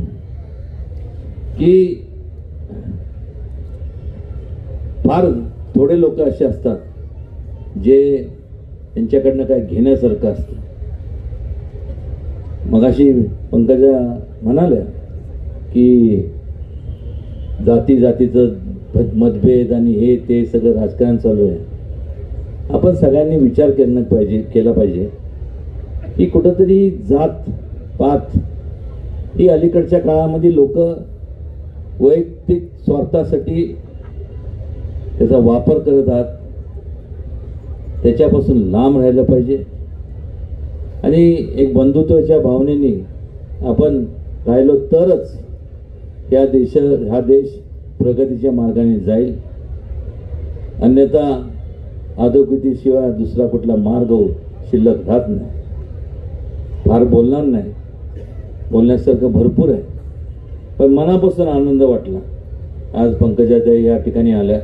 की फार थोडे लोक असे असतात जे त्यांच्याकडनं काय घेण्यासारखं असतं. मगाशी पंकजा म्हणाल्या की जातीचं मतभेद आणि हे ते सगळं राजकारण चालू आहे. आपण सगळ्यांनी विचार केला पाहिजे की कुठंतरी जात पात ही अलीकडच्या काळामध्ये लोक वैयक्तिक स्वार्थासाठी त्याचा वापर करत आहात. त्याच्यापासून लांब राहिलं पाहिजे आणि एक बंधुत्वाच्या भावनेने आपण राहिलो तरच हा देश प्रगतीच्या मार्गाने जाईल. अन्यथा अधोगतीशिवाय दुसरा कुठला मार्ग शिल्लक राहत नाही. फार बोलणार नाही, बोलण्यासारखं भरपूर आहे, पण मनापासून आनंद वाटला आज पंकजाताई या ठिकाणी आल्या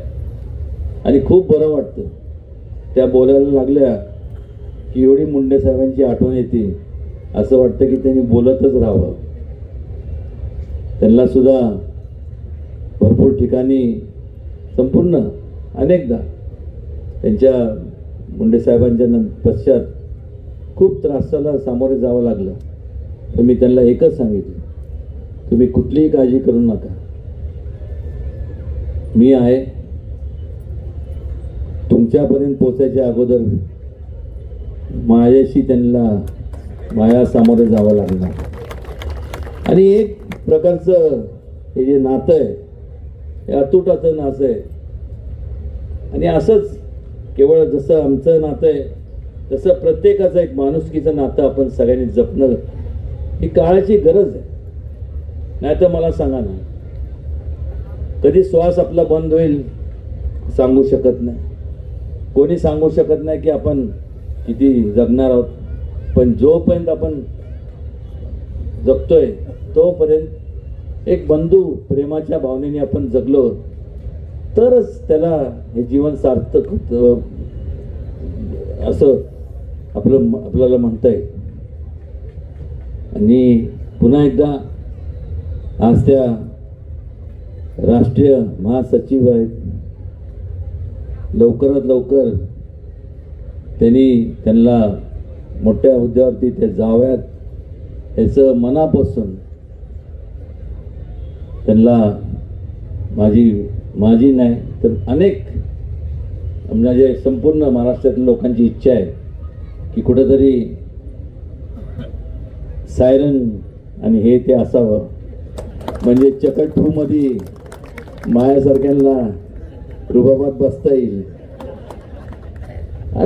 आणि खूप बरं वाटतं. त्या बोलायला लागल्या की एवढी मुंडे साहेबांची आठवण येते, असं वाटतं की त्यांनी बोलतच राहावं. त्यांना सुद्धा भरपूर ठिकाणी संपूर्ण अनेकदा त्यांच्या मुंडे साहेबांच्या पश्चात खूप त्रासाला सामोरे जावं लागलं. तर मी त्यांना एकच सांगितलं, तुम्ही कुठलीही काळजी करू नका, मी आहे. तुमच्यापर्यंत पोचायच्या अगोदर माझ्याशी त्यांना माया सामोरे जावं लागणार. आणि एक प्रकारचं हे जे नातं आहे हे अतुटाचं नातं आहे. आणि असंच केवळ जसं आमचं नातं आहे तसं प्रत्येकाचं एक माणुसकीचं नातं आपण सगळ्यांनी जपणं ही काळाची गरज आहे. नाही तर मला सांगा ना, कधी श्वास आपला बंद होईल सांगू शकत नाही. कोणी सांगू शकत नाही की आपण किती जगणार आहोत. पण जोपर्यंत आपण जगतोय तोपर्यंत एक बंधू प्रेमाच्या भावनेने आपण जगलो तरच त्याला हे जीवन सार्थक होतं असं आपल्याला म्हणता येईल. आणि पुन्हा एकदा आज त्या राष्ट्रीय महासचिव आहेत, लवकरात लवकर त्यांना मोठ्या हुद्द्यावरती ते जाव्यात याचं मनापासून त्यांना माझी नाही तर अनेक म्हणजे संपूर्ण महाराष्ट्रातील लोकांची इच्छा आहे की कुठेतरी सायरन आणि हे ते असावं, म्हणजे चकट 2 मध्ये मायासारख्यांना रुबाबात बसता येईल.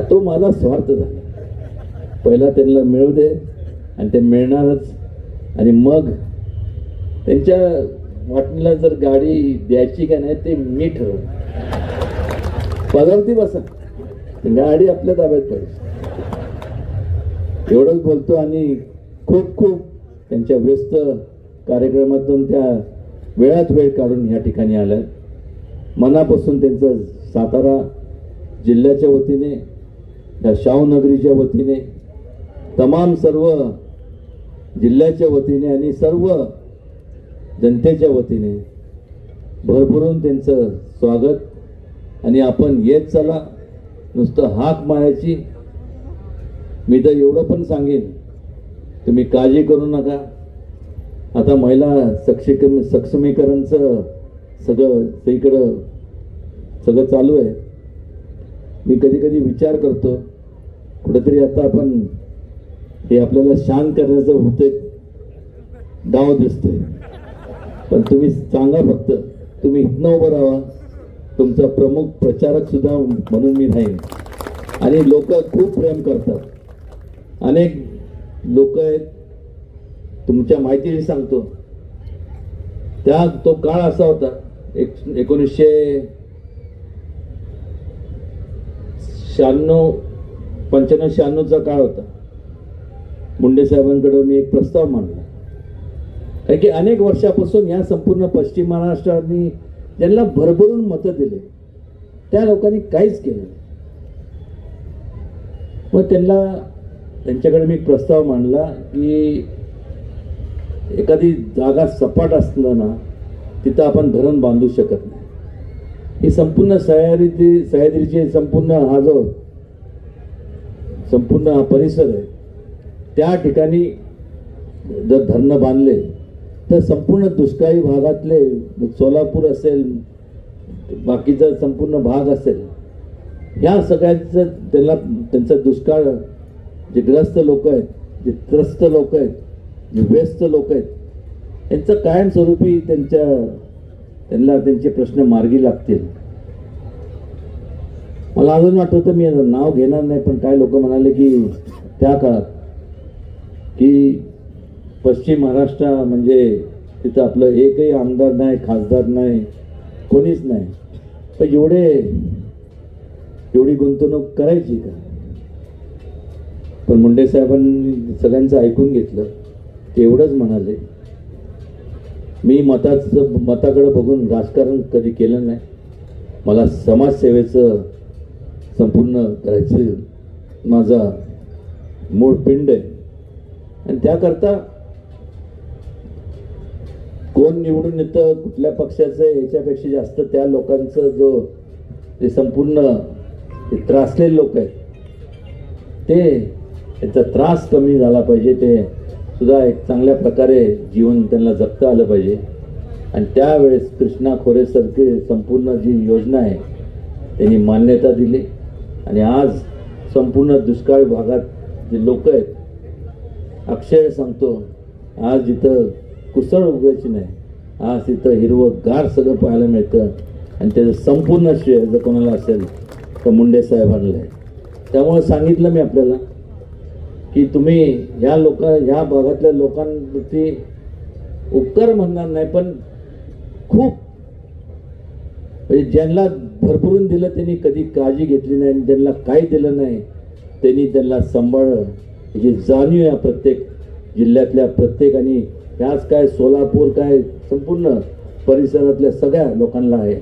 तो माझा स्वार्थ झाला. पहिला त्यांना मिळू दे आणि ते मिळणारच. आणि मग त्यांच्या वाटणीला जर गाडी द्यायची का नाही ते मी ठरव. पदावरती बसा, गाडी आपल्या ताब्यात पाहिजे. एवढंच बोलतो आणि खूप खूप त्यांच्या व्यस्त कार्यक्रमातून त्या वेळात वेळ काढून या ठिकाणी आल्या. मनापासून त्यांचं सातारा जिल्ह्याच्या वतीने, या शाहूनगरीच्या वतीने, तमाम सर्व जिल्ह्याच्या वतीने आणि सर्व जनतेच्या वतीने भरभरून त्यांचं स्वागत. आणि आपण येत चला, नुसतं हाक मारायची. मी तर एवढं पण सांगेन, तुम्ही काळजी करू नका. आता महिला सक्षमीकरणचं सगळं चालू आहे. मी कधी कधी विचार करतो कुठेतरी आता आपण हे आपल्याला शांत करण्याचं होते डाव दिसतोय. पण तुम्ही सांगा, फक्त तुम्ही इथनं उभं राहा. तुमचा प्रमुख प्रचारक सुद्धा म्हणून मी राहीन. आणि लोक खूप प्रेम करतात. अनेक लोक आहेत, तुमच्या माहितीने सांगतो, तो काळ असा होता 1995-96चा काळ होता. मुंडे साहेबांकडे मी एक प्रस्ताव मांडला. कारण की अनेक वर्षापासून या संपूर्ण पश्चिम महाराष्ट्राने ज्यांना भरभरून मतं दिले त्या लोकांनी काहीच केलं नाही. मग त्यांच्याकडे मी एक प्रस्ताव मांडला की एखादी जागा सपाट असलं ना तिथं आपण धरण बांधू शकत नाही. ही संपूर्ण सह्याद्रीचे संपूर्ण हा परिसर आहे, त्या ठिकाणी जर धरणं बांधले तर संपूर्ण दुष्काळी भागातले सोलापूर असेल, बाकीचा संपूर्ण भाग असेल, ह्या सगळ्यांचं त्यांचा दुष्काळ, जे ग्रस्त लोक आहेत, जे त्रस्त लोक आहेत, जे व्यस्त लोक आहेत, यांचं कायमस्वरूपी त्यांचे प्रश्न मार्गी लागतील. मला अजून आठवतं, मी नाव घेणार नाही, पण काय लोक म्हणाले की त्या काळात की पश्चिम महाराष्ट्र म्हणजे तिथं आपलं एकही आमदार नाही, खासदार नाही, कोणीच नाही, पण एवढी गुंतवणूक करायची का? पण मुंडे साहेबांनी सगळ्यांचं ऐकून घेतलं. ते एवढंच म्हणाले, मी मताकडे बघून राजकारण कधी केलं नाही, मला समाजसेवेचं संपूर्ण करायचं माझा मूळ पिंड आहे. आणि त्याकरता कोण निवडून येतं, कुठल्या पक्षाचं, याच्यापेक्षा जास्त त्या लोकांचं ते संपूर्ण त्रासलेले लोक आहेत त्यांचा त्रास कमी झाला पाहिजे, ते सुद्धा एक चांगल्या प्रकारे जीवन त्यांना जगता आलं पाहिजे. आणि त्यावेळेस कृष्णा खोरेसारखी संपूर्ण जी योजना आहे त्यांनी मान्यता दिली. आणि आज संपूर्ण दुष्काळ भागात जे लोक आहेत, अक्षय सांगतो, आज जिथं कुसळ उगायची नाही, आज तिथं हिरवंगार सगळं पाहायला मिळतं. आणि त्याचं संपूर्ण श्रेय जर कोणाला असेल तर मुंडे साहेबांना आहे. त्यामुळे सांगितलं मी आपल्याला की तुम्ही ह्या भागातल्या लोकांवरती उपकार म्हणणार नाही, पण खूप म्हणजे ज्यांना भरभरून दिलं त्यांनी कधी काळजी घेतली नाही, आणि ज्यांना काही दिलं नाही त्यांनी त्यांना सांभाळलं, याची जाणीव या प्रत्येक जिल्ह्यातल्या प्रत्येक, आणि ह्याच काय सोलापूर काय संपूर्ण परिसरातल्या सगळ्या लोकांना आहे.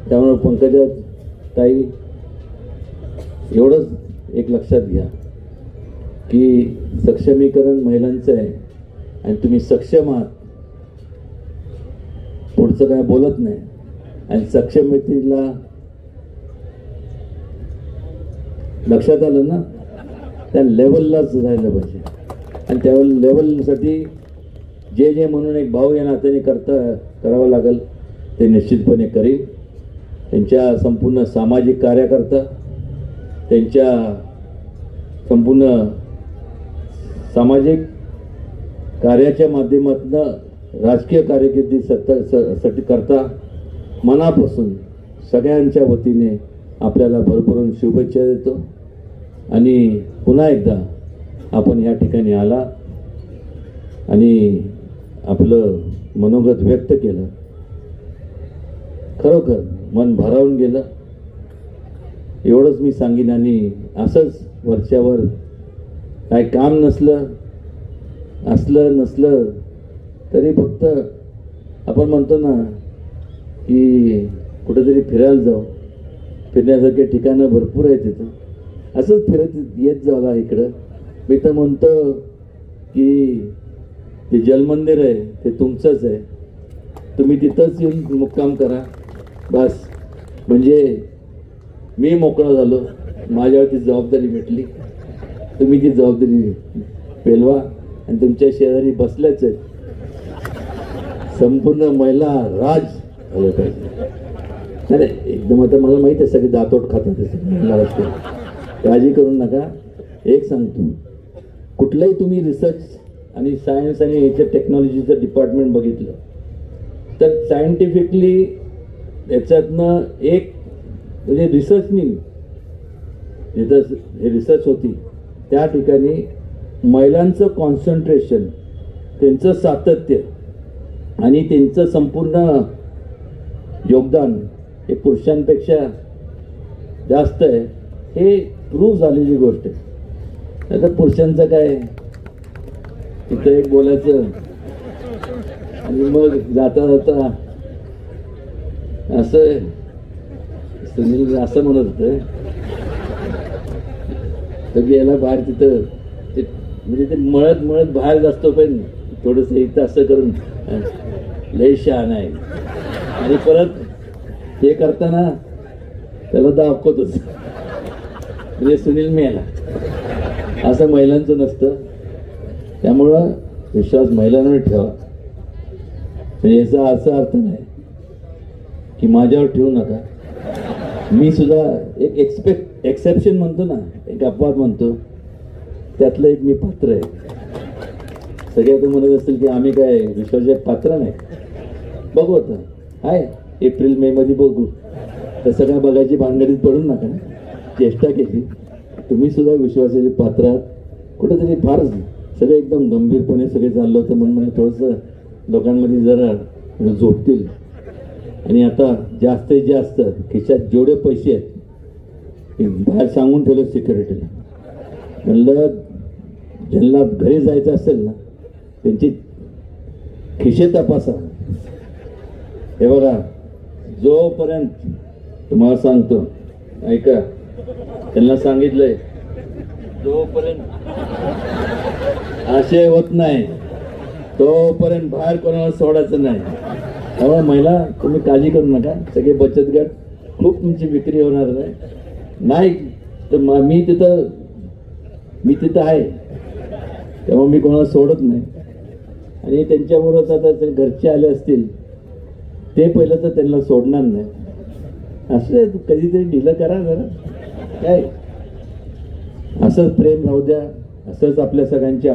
त्यामुळे पंकजा ताई, एवढंच एक लक्षात घ्या की सक्षमीकरण महिलांचं आहे आणि तुम्ही सक्षम आहात, पुढचं काय बोलत नाही. आणि सक्षमतेला लक्षात आलं ना, त्या लेवललाच राहिलं पाहिजे. आणि त्या लेवलसाठी जे म्हणून एक भाऊ या नात्याने करावं लागेल ते निश्चितपणे करीन. त्यांच्या संपूर्ण सामाजिक कार्यकर्ता, त्यांच्या संपूर्ण सामाजिक कार्याच्या माध्यमातून राजकीय कारकिर्दीसाठी करता मनापासून सगळ्यांच्या वतीने आपल्याला भरभरून शुभेच्छा देतो. आणि पुन्हा एकदा आपण या ठिकाणी आला आणि आपलं मनोगत व्यक्त केलं, खरोखर मन भारावून गेलं. एवढंच मी सांगेन. आणि असंच वरच्यावर काय काम नसलं तरी फक्त आपण म्हणतो ना की कुठेतरी फिरायला जाऊ, फिरण्यासारखे ठिकाणं भरपूर आहेत तिथं, असंच फिरत येत जावा इकडं. मी तर म्हणतो की ते जलमंदिर आहे ते तुमचंच आहे, तुम्ही तिथंच येऊन मुक्काम करा बस. म्हणजे मी मोकळा झालो, माझ्यावरती जबाबदारी भेटली, तुम्ही ती जबाबदारी पेलवा. आणि तुमच्या शेजारी बसल्याच आहेत, संपूर्ण महिला राज झालं पाहिजे. अरे एकदम आता मला माहिती आहे सगळे दातोट खातात महिला असते, काळजी करू नका. एक सांगतो, कुठलंही तुम्ही रिसर्च आणि सायन्स आणि याच्या टेक्नॉलॉजीचं डिपार्टमेंट बघितलं तर सायंटिफिकली याच्यातनं एक म्हणजे रिसर्चनी जिथं हे रिसर्च होती त्या ठिकाणी महिलांचं कॉन्सन्ट्रेशन, त्यांचं सातत्य आणि त्यांचं संपूर्ण योगदान हे पुरुषांपेक्षा जास्त आहे, हे प्रूव्ह झालेली गोष्ट आहे. आता पुरुषांचं काय, तिथं एक बोलायचं आणि मग जाता जाता असं सुनील असं म्हणत होतं तर गेला बाहेर तिथं ते म्हणजे ते मळत बाहेर जास्त पण थोडंसं इथं असं करून लय शहाणा आहे. आणि परत ते करताना त्याला दाखवतच म्हणजे सुनील मेला. असं महिलांचं नसतं. त्यामुळं विश्वास महिलांवर ठेवा. म्हणजे याचा असा अर्थ नाही की माझ्यावर ठेवू नका. मी सुद्धा एक एक्सेप्शन म्हणतो ना, एक अपवाद म्हणतो, त्यातलं एक मी पात्र आहे. सगळे आता म्हणत असतील की आम्ही काय विश्वासाचे पात्र नाही. बघू आता आहे एप्रिल मे मध्ये बघू. तर सगळ्या बघायची भानगडीत पडून नका. चेष्टा केली, तुम्ही सुद्धा विश्वासाचे पात्र आहात. कुठेतरी फारच सगळे एकदम गंभीरपणे सगळे चाललं होतं म्हणून थोडंसं लोकांमध्ये जरा झोपतील. आणि आता जास्तीत जास्त खिशात जेवढे पैसे आहेत बाहेर सांगून ठेवलं सिक्युरिटीला, म्हणलं ज्यांना घरी जायचं असेल ना त्यांची खिशे तपासा. हे बघा, जोपर्यंत तुम्हाला सांगतो ऐका, त्यांना सांगितलंय जोपर्यंत आशय होत नाही तोपर्यंत बाहेर कोणाला सोडायचं नाही. त्यामुळे महिला तुम्ही काळजी करू नका. सगळे बचत गट खूप तुमची विक्री होणार नाही तर मी तिथं आहे. तेव्हा मी कोणाला सोडत नाही. आणि त्यांच्याबरोबर आता घरचे आले असतील ते पहिलं तर त्यांना सोडणार नाही. असं कधीतरी ढिलं करा जरा, काय असंच प्रेम राहू द्या. असंच आपल्या सगळ्यांची